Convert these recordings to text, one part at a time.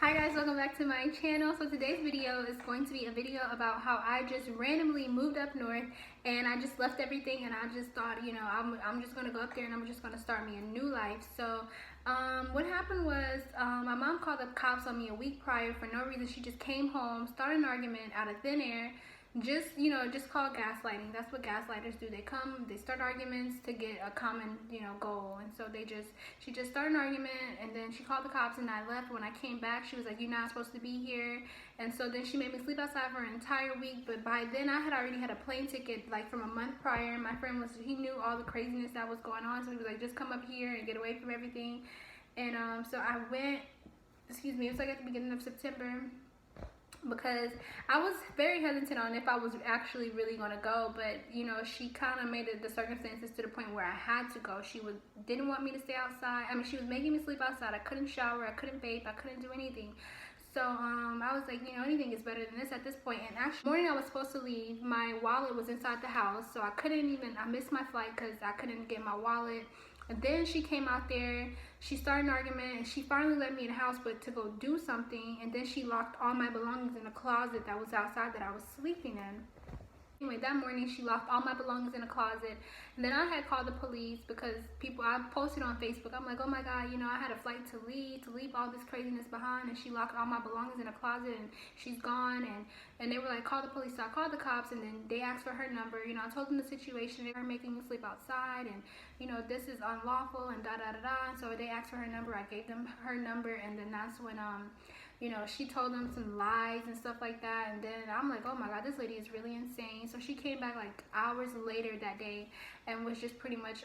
Hi guys, welcome back to my channel. So today's video is going to be a video about how I just randomly moved up north and I just left everything and I just thought, you know, I'm just gonna go up there and I'm just gonna start me a new life. So what happened was my mom called the cops on me a week prior for no reason. She just came home, started an argument out of thin air. Just called gaslighting. That's what gaslighters do. They come, they start arguments to get a common, goal. And so she just started an argument, and then she called the cops, and I left. When I came back, she was like, "You're not supposed to be here." And so then she made me sleep outside for an entire week. But by then, I had already had a plane ticket, like from a month prior. My friend he knew all the craziness that was going on, so he was like, "Just come up here and get away from everything." And so I went. It was like at the beginning of September, because I was very hesitant on if I was actually really going to go, but she kind of made the circumstances to the point where I had to go. She didn't want me to stay outside. I mean, she was making me sleep outside. I couldn't shower, I couldn't bathe, I couldn't do anything. So I was like, anything is better than this at this point. And actually, the morning I was supposed to leave, my wallet was inside the house, so I missed my flight because I couldn't get my wallet. And then she came out there, she started an argument, and she finally let me in the house, but to go do something. And then she locked all my belongings in a closet that was outside that I was sleeping in. Anyway, that morning she locked all my belongings in a closet, and then I had called the police because I posted on Facebook. I'm like, oh my God, I had a flight to leave all this craziness behind, and she locked all my belongings in a closet, and she's gone. And they were like, call the police. So I called the cops, and then they asked for her number. I told them the situation. They were making me sleep outside, and this is unlawful, and da da da da. And so they asked for her number. I gave them her number, and then that's when she told them some lies and stuff like that. And then I'm like, oh my God, this lady is really insane. So she came back like hours later that day and was just pretty much,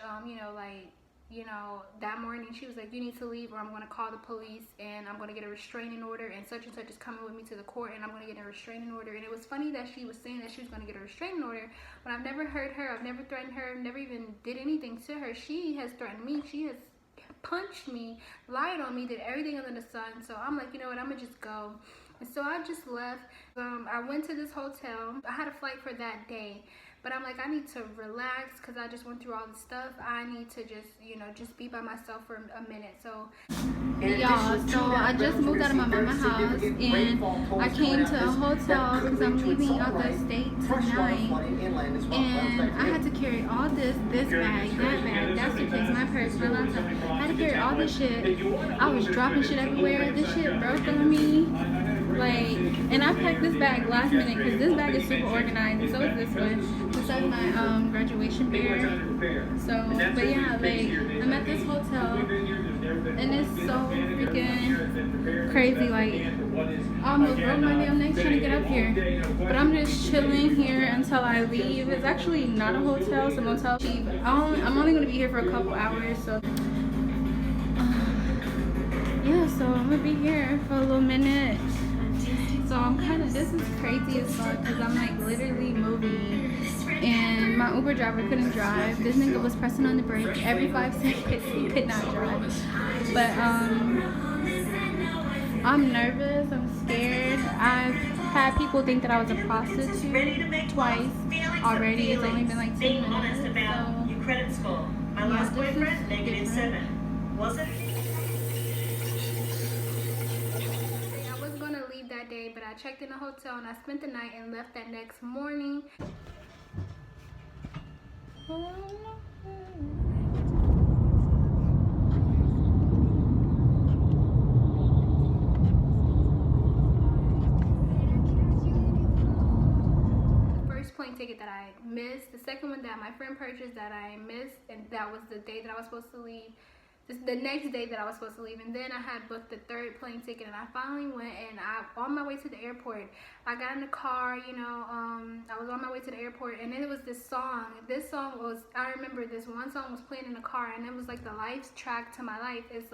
that morning she was like, you need to leave or I'm going to call the police and I'm going to get a restraining order, and such is coming with me to the court and I'm going to get a restraining order. And it was funny that she was saying that she was going to get a restraining order, but I've never heard her, I've never threatened her, never even did anything to her. She has threatened me. She has punched me, lied on me, did everything under the sun. So I'm like, you know what, I'm gonna just go. And so I just left. I went to this hotel. I had a flight for that day, but I'm like, I need to relax because I just went through all this stuff. I need to just be by myself for a minute. So y'all, so I just moved out of my mama's house and I came to a hotel because I'm leaving out the state tonight, and I had to carry all this bag, that suitcase, my purse, my laptop. I had to carry all this shit. I was dropping shit everywhere. This shit broke on me. And I packed this bag last minute because this bag is super organized, and so is this one. This is my graduation bear. So, but yeah, I'm at this hotel, and it's so freaking crazy. I almost broke my damn neck trying to get up here, but I'm just chilling here until I leave. It's actually not a hotel, it's a motel. I'm only gonna be here for a couple hours, so. Yeah, so I'm gonna be here for a little minute. So this is crazy as fuck because I'm literally moving and my Uber driver couldn't drive. This nigga was pressing on the brake every 5 seconds. He could not drive. But I'm nervous, I'm scared. I've had people think that I was a prostitute twice already. It's only been 10 minutes. So, your credit score. My last boyfriend, -7. Was it? That day, but I checked in a hotel and I spent the night and left that next morning. The first plane ticket that I missed, the second one that my friend purchased that I missed, and that was the day that I was supposed to leave. The next day that I was supposed to leave, and then I had booked the third plane ticket, and I finally went, and on my way to the airport, I got in the car, I was on my way to the airport, and then it was this song. I remember this one song was playing in the car, and it was the life track to my life. It's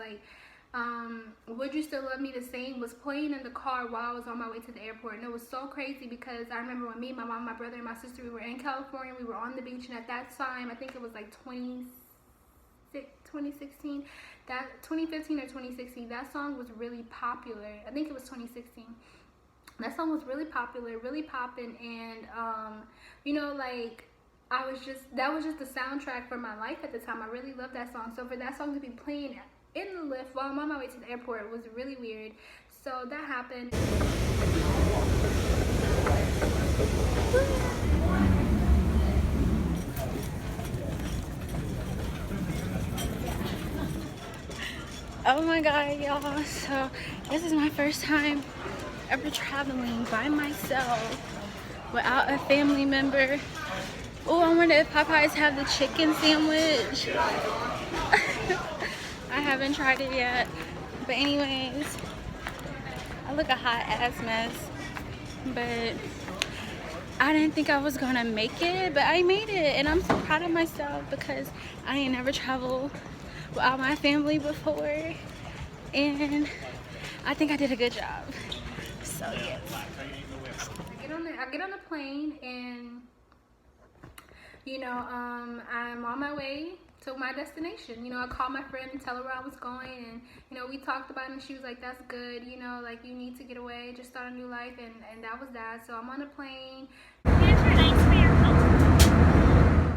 Would You Still Love Me the Same was playing in the car while I was on my way to the airport, and it was so crazy because I remember when me, my mom, my brother, and my sister, we were in California, we were on the beach, and at that time, I think it was 2016, 2015 or 2016, that song was really popular. I think it was 2016. That song was really popular, really popping, and that was just the soundtrack for my life at the time. I really loved that song. So for that song to be playing in the lift while I'm on my way to the airport was really weird. So that happened. Oh my god, y'all. So this is my first time ever traveling by myself without a family member. Oh, I wonder if Popeyes have the chicken sandwich. I haven't tried it yet. But anyways, I look a hot ass mess. But I didn't think I was gonna make it, but I made it. And I'm so proud of myself because I ain't never traveled without my family before. And I think I did a good job. So yes. I get on the plane and I'm on my way to my destination. I called my friend and tell her where I was going, and we talked about it, and she was like, that's good, like you need to get away, just start a new life, and that was that. So I'm on a plane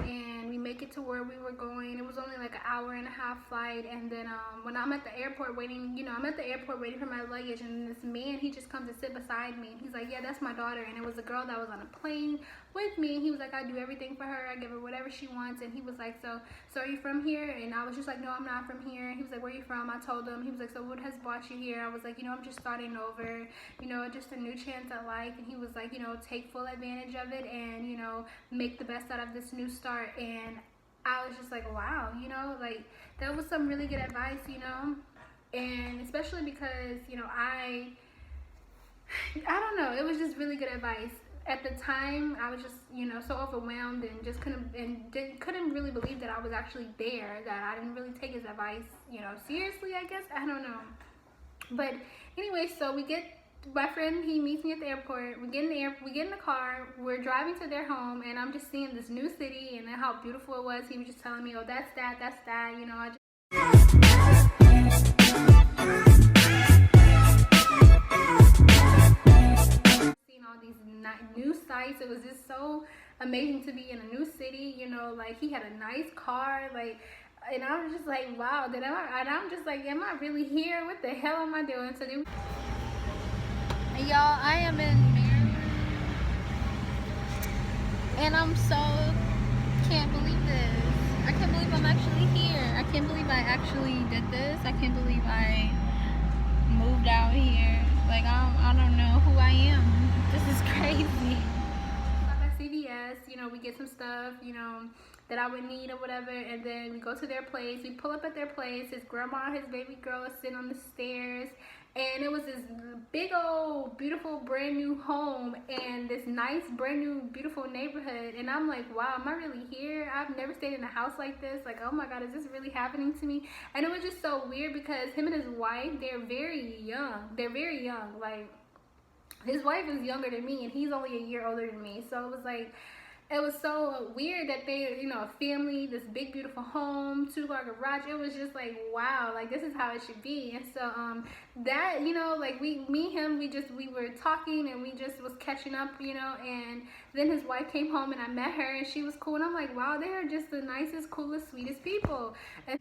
and we make it to where we were going. It was only like an hour and a half flight, and then when I'm at the airport waiting, I'm at the airport waiting for my luggage, and this man, he just comes to sit beside me, and he's like, yeah, that's my daughter. And it was a girl that was on a plane with me, and he was like, I do everything for her, I give her whatever she wants. And he was like, so are you from here? And I was just like, no, I'm not from here. And he was like, where are you from? I told him. He was like, so what has brought you here? I was like, I'm just starting over, just a new chance at life. And he was like, take full advantage of it, and make the best out of this new start. And I was just like, wow, like that was some really good advice, and especially because I don't know, it was just really good advice. At the time, I was just so overwhelmed and just couldn't really believe that I was actually there, that I didn't really take his advice seriously, I guess. I don't know. But anyway, so my friend, he meets me at the airport. We get in the car, we're driving to their home, and I'm just seeing this new city and how beautiful it was. He was just telling me, oh, that's that, I just seeing all these new sights. It was just so amazing to be in a new city, like he had a nice car, like, and I was just like, wow, I'm just like, am I really here? What the hell am I doing? So y'all, I am in Maryland, and I'm so can't believe this. I can't believe I'm actually here. I can't believe I actually did this. I can't believe I moved out here. Like, I don't know who I am. This is crazy. Stop at CVS, we get some stuff, that I would need or whatever, and then we go to their place. We pull up at their place. His grandma and his baby girl is sitting on the stairs, and it was this big old beautiful brand new home and this nice brand new beautiful neighborhood. And I'm like, wow, am I really here? I've never stayed in a house like this. Like, oh my god, is this really happening to me? And it was just so weird because him and his wife, they're very young. Like, his wife is younger than me, and he's only a year older than me. So it was like, it was so weird that they, a family, this big beautiful home, 2-car garage. It was just like, wow, like this is how it should be. And so that, like me and him, we were talking, and we just was catching up, and then his wife came home, and I met her, and she was cool, and I'm like, wow, they are just the nicest, coolest, sweetest people. And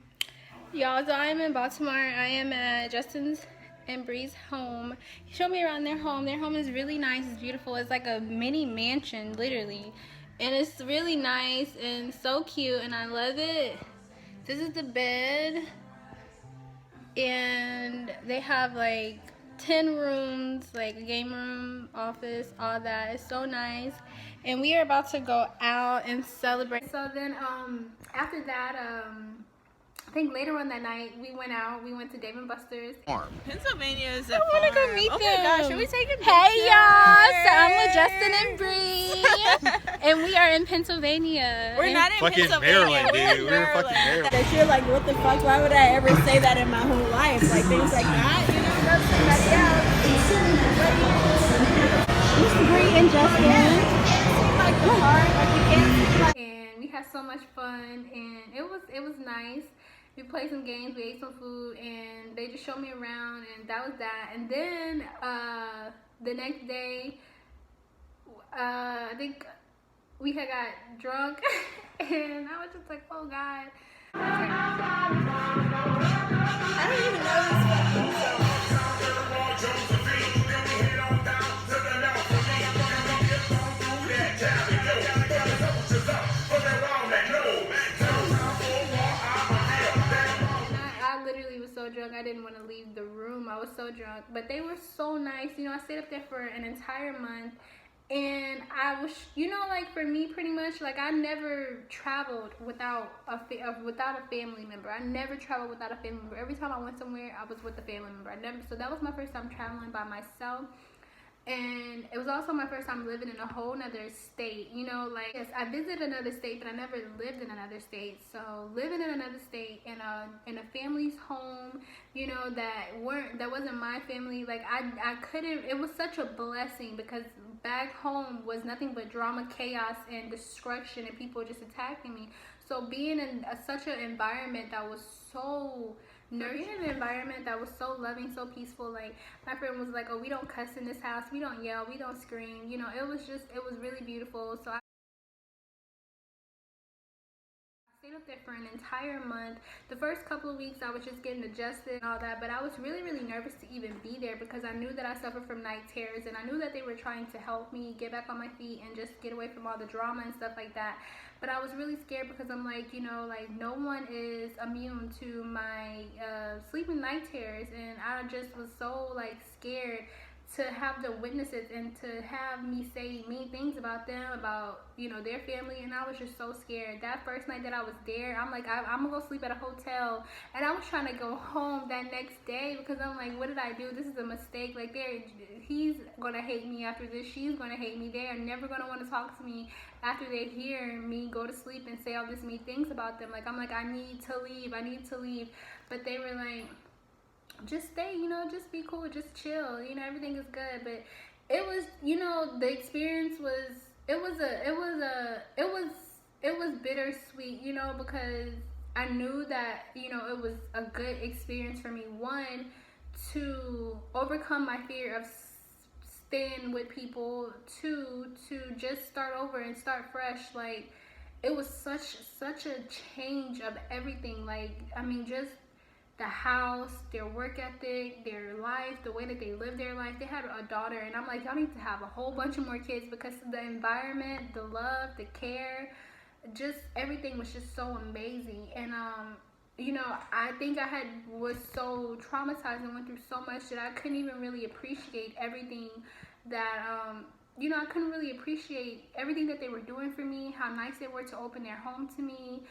y'all, so I am in Baltimore. I am at Justin's and Bree's home. He showed me around their home. Their home is really nice. It's beautiful. It's like a mini mansion, literally. And it's really nice and so cute, and I love it. This is the bed, and they have like 10 rooms, like a game room, office, all that. It's so nice. And we are about to go out and celebrate. So then after that, I think later on that night, we went to Dave & Buster's. Pennsylvania is a I want to go meet them. Oh my gosh, should we take a picture? Hey y'all, so I'm with Justin and Bree, and we are in Pennsylvania. We're not in fucking Pennsylvania. Maryland, dude. We're in fucking Maryland. That you're like, what the fuck? Why would I ever say that in my whole life? Like things like that, Go to somebody else. This is Bree and Justin. Like the heart, like you can't. And we had so much fun, and it was nice. We played some games, we ate some food, and they just showed me around, and that was that. And then the next day, I think we had got drunk, and I was just like, oh god. I don't even know this fucking song. drunk I didn't want to leave the room. I was so drunk, but they were so nice. You know, I stayed up there for an entire month. And I was, you know, like for me, pretty much, like I never traveled without a family member. I never traveled without a family member. Every time I went somewhere, I was with a family member. So that was my first time traveling by myself. And it was also my first time living in a whole nother state. You know, like, yes, I visited another state, but I never lived in another state. So living in another state in a family's home, you know, that wasn't my family. Like I couldn't. It was such a blessing because back home was nothing but drama, chaos, and destruction, and people just attacking me. So being in such an environment that was so nurturing, an environment that was so loving, so peaceful. Like my friend was like, "Oh, we don't cuss in this house. We don't yell. We don't scream." You know, it was really beautiful. So I stayed up there for an entire month. The first couple of weeks I was just getting adjusted and all that, but I was really nervous to even be there because I knew that I suffered from night terrors, and I knew that they were trying to help me get back on my feet and just get away from all the drama and stuff like that. But I was really scared because I'm like, you know, like no one is immune to my sleeping night terrors, and I just was so like scared to have the witnesses and to have me say mean things about them, about, you know, their family. And I was just so scared. That first night that I was there, I'm like, I'm gonna go sleep at a hotel, and I was trying to go home that next day because I'm like, what did I do? This is a mistake. Like, he's gonna hate me after this, she's gonna hate me, they are never gonna want to talk to me after they hear me go to sleep and say all these mean things about them. Like, I'm like, I need to leave. But they were like, just stay, you know, just be cool, just chill, you know, everything is good. But it was, you know, the experience was, it was bittersweet, you know, because I knew that, you know, it was a good experience for me, one, to overcome my fear of staying with people, two, to just start over and start fresh. Like, it was such a change of everything. Like, I mean, just the house, their work ethic, their life, the way that they live their life. They had a daughter, and I'm like, y'all need to have a whole bunch of more kids because the environment, the love, the care, just everything was just so amazing. And you know, I think was so traumatized and went through so much that I couldn't even really appreciate everything that you know, I couldn't really appreciate everything that they were doing for me, how nice they were to open their home to me.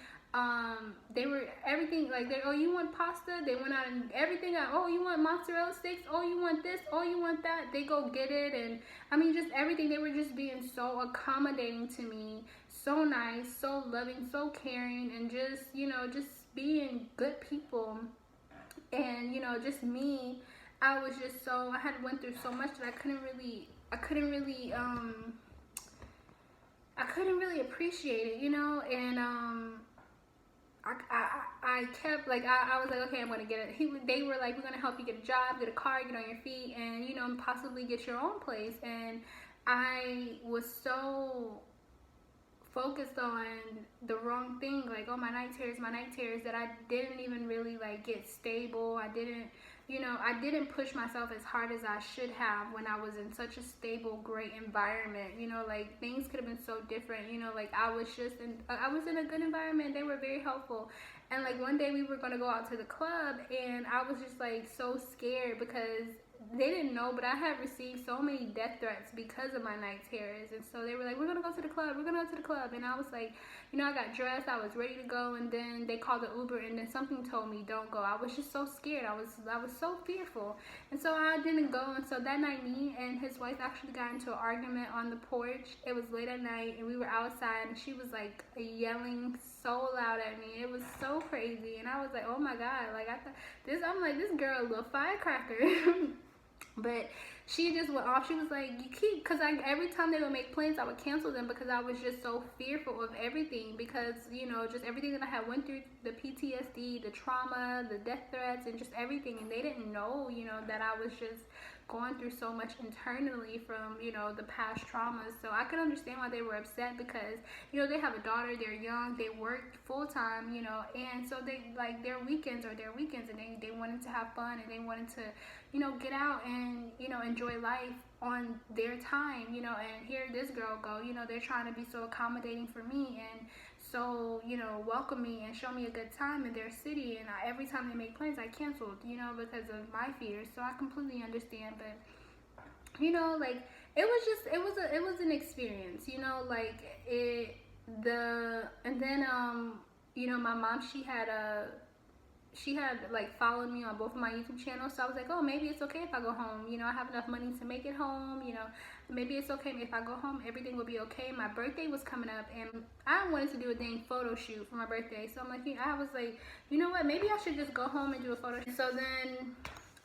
They were everything, like, oh, you want pasta? They went out and everything. Oh, you want mozzarella sticks? Oh, you want this? Oh, you want that? They go get it. And I mean, just everything. They were just being so accommodating to me, so nice, so loving, so caring, and just, you know, just being good people. And, you know, just me, I was just so, I had went through so much that I couldn't really appreciate it, you know. And I kept, like, I was like, okay, I'm gonna get it. They were like, we're gonna help you get a job, get a car, get on your feet, and, you know, possibly get your own place. And I was so focused on the wrong thing, like, oh, my night terrors, that I didn't even really like get stable. I didn't push myself as hard as I should have when I was in such a stable, great environment. You know, like, things could have been so different. You know, like, I was in a good environment. They were very helpful. And like, one day we were gonna go out to the club, and I was just like so scared because they didn't know, but I had received so many death threats because of my night terrors. And so they were like, we're gonna go to the club, and I was like, you know, I got dressed, I was ready to go, and then they called the Uber, and then something told me don't go. I was just so scared. I was so fearful, and so I didn't go. And so that night, me and his wife actually got into an argument on the porch. It was late at night, and we were outside, and she was like yelling so loud at me. It was so crazy, and I was like, oh my God, like, I'm like, this girl a little firecracker. But she just went off. She was like, because every time they would make plans, I would cancel them because I was just so fearful of everything, because, you know, just everything that I had went through, the PTSD, the trauma, the death threats, and just everything. And they didn't know, you know, that I was just going through so much internally from, you know, the past traumas. So I could understand why they were upset because, you know, they have a daughter, they're young, they work full time, you know, and so they, like, their weekends, and they wanted to have fun, and they wanted to, you know, get out and, you know, enjoy life on their time, you know. And here this girl go, you know, they're trying to be so accommodating for me. And so, you know, welcome me and show me a good time in their city. And every time they make plans, I canceled, you know, because of my fears. So I completely understand. But, you know, like, it was an experience, you know, like, and then, you know, my mom, she had like followed me on both of my YouTube channels, so I was like, oh, maybe it's okay if I go home. You know, I have enough money to make it home. You know, maybe it's okay if I go home. Everything will be okay. My birthday was coming up, and I wanted to do a dang photo shoot for my birthday. So I'm like, I was like, you know what? Maybe I should just go home and do a photo shoot. So then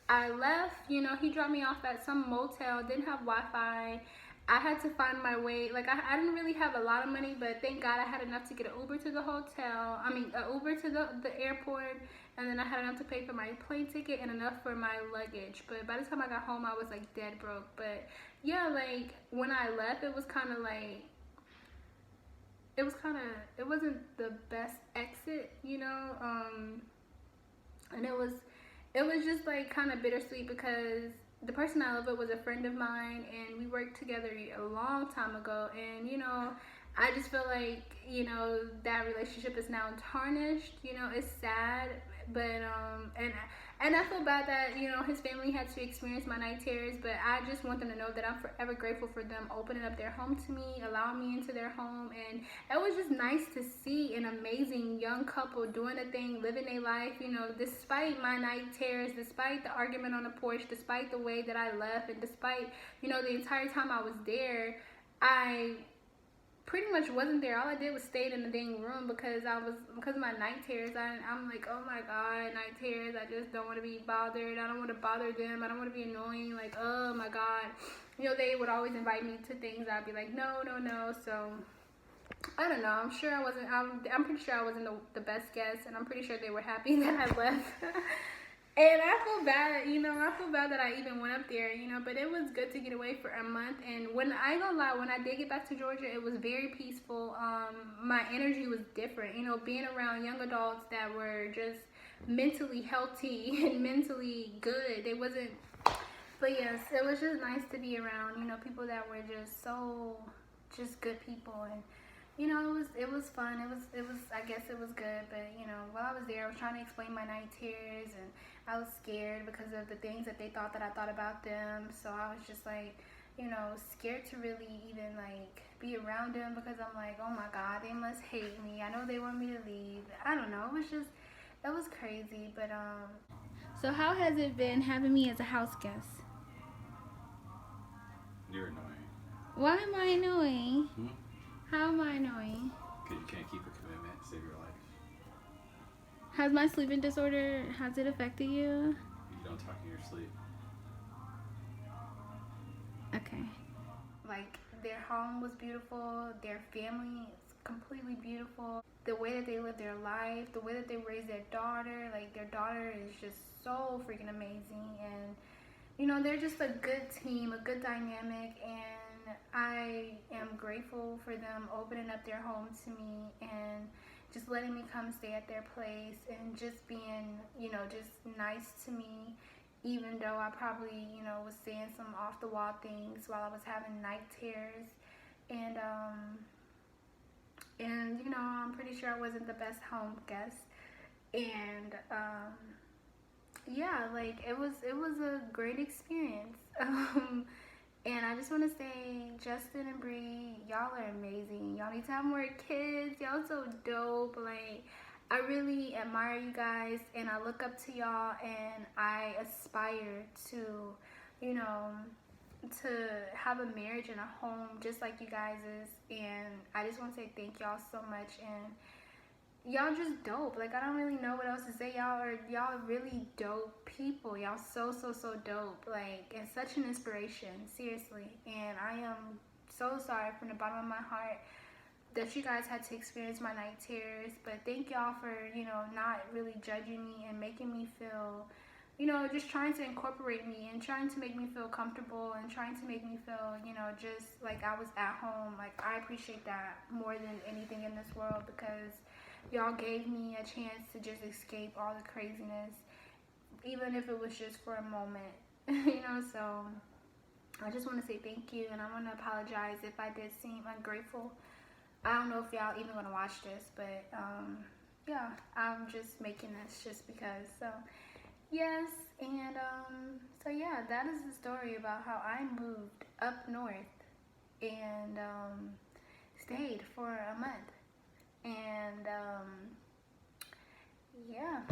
I left. You know, he dropped me off at some motel. Didn't have Wi-Fi. I had to find my way. Like, I didn't really have a lot of money, but thank God I had enough to get an Uber to the hotel. I mean, an Uber to the airport, and then I had enough to pay for my plane ticket and enough for my luggage. But by the time I got home, I was like dead broke. But yeah, like, when I left, it was kind of like, it wasn't the best exit, you know. And it was just like kind of bittersweet because the person I live with was a friend of mine, and we worked together a long time ago. And, you know, I just feel like, you know, that relationship is now tarnished. You know, it's sad, but and I feel bad that, you know, his family had to experience my night terrors. But I just want them to know that I'm forever grateful for them opening up their home to me, allowing me into their home. And it was just nice to see an amazing young couple doing a thing, living their life, you know, despite my night terrors, despite the argument on the porch, despite the way that I left, and despite, you know, the entire time I was there, I pretty much wasn't there. All I did was stayed in the dang room because of my night terrors. I'm like, oh my God, night terrors. I just don't want to be bothered. I don't want to bother them. I don't want to be annoying. Like, oh my God. You know, they would always invite me to things. I'd be like, no. So I don't know. I'm pretty sure I wasn't the best guest, and I'm pretty sure they were happy that I left. And I feel bad, you know, that I even went up there, you know, but it was good to get away for a month. And I ain't gonna lie, when I did get back to Georgia, it was very peaceful. My energy was different, you know, being around young adults that were just mentally healthy and mentally good. But yes, it was just nice to be around, you know, people that were just good people. And, you know, it was fun. It was I guess it was good. But, you know, while I was there, I was trying to explain my night terrors, and I was scared because of the things that they thought that I thought about them. So I was just like, you know, scared to really even like be around them, because I'm like, oh my God, they must hate me. I know they want me to leave. I don't know. It was crazy. But so how has it been having me as a house guest? You're annoying. Why am I annoying? How am I annoying? Because you can't keep a commitment to save your life. Has my sleeping disorder, has it affected you? You don't talk in your sleep. Okay. Like, their home was beautiful. Their family is completely beautiful. The way that they live their life, the way that they raise their daughter, like, their daughter is just so freaking amazing. And, you know, they're just a good team, a good dynamic. And I am grateful for them opening up their home to me and just letting me come stay at their place, and just being, you know, just nice to me, even though I probably, you know, was saying some off the wall things while I was having night terrors. And you know, I'm pretty sure I wasn't the best home guest. And yeah, like, it was a great experience. And I just want to say, Justin and Bree, y'all are amazing. Y'all need to have more kids. Y'all so dope. Like, I really admire you guys, and I look up to y'all, and I aspire to, you know, to have a marriage and a home just like you guys is. And I just want to say thank y'all so much. And y'all just dope. Like, I don't really know what else to say. Y'all are really dope people. Y'all so dope. Like, it's such an inspiration, seriously. And I am so sorry from the bottom of my heart that you guys had to experience my night terrors. But thank y'all for, you know, not really judging me and making me feel, you know, just trying to incorporate me and trying to make me feel comfortable and trying to make me feel, you know, just like I was at home. Like, I appreciate that more than anything in this world, because y'all gave me a chance to just escape all the craziness, even if it was just for a moment. You know, so I just want to say thank you, and I want to apologize if I did seem ungrateful. I don't know if y'all even gonna watch this, but yeah, I'm just making this just because. So yes, and so yeah, that is the story about how I moved up north and stayed for a month, and yeah.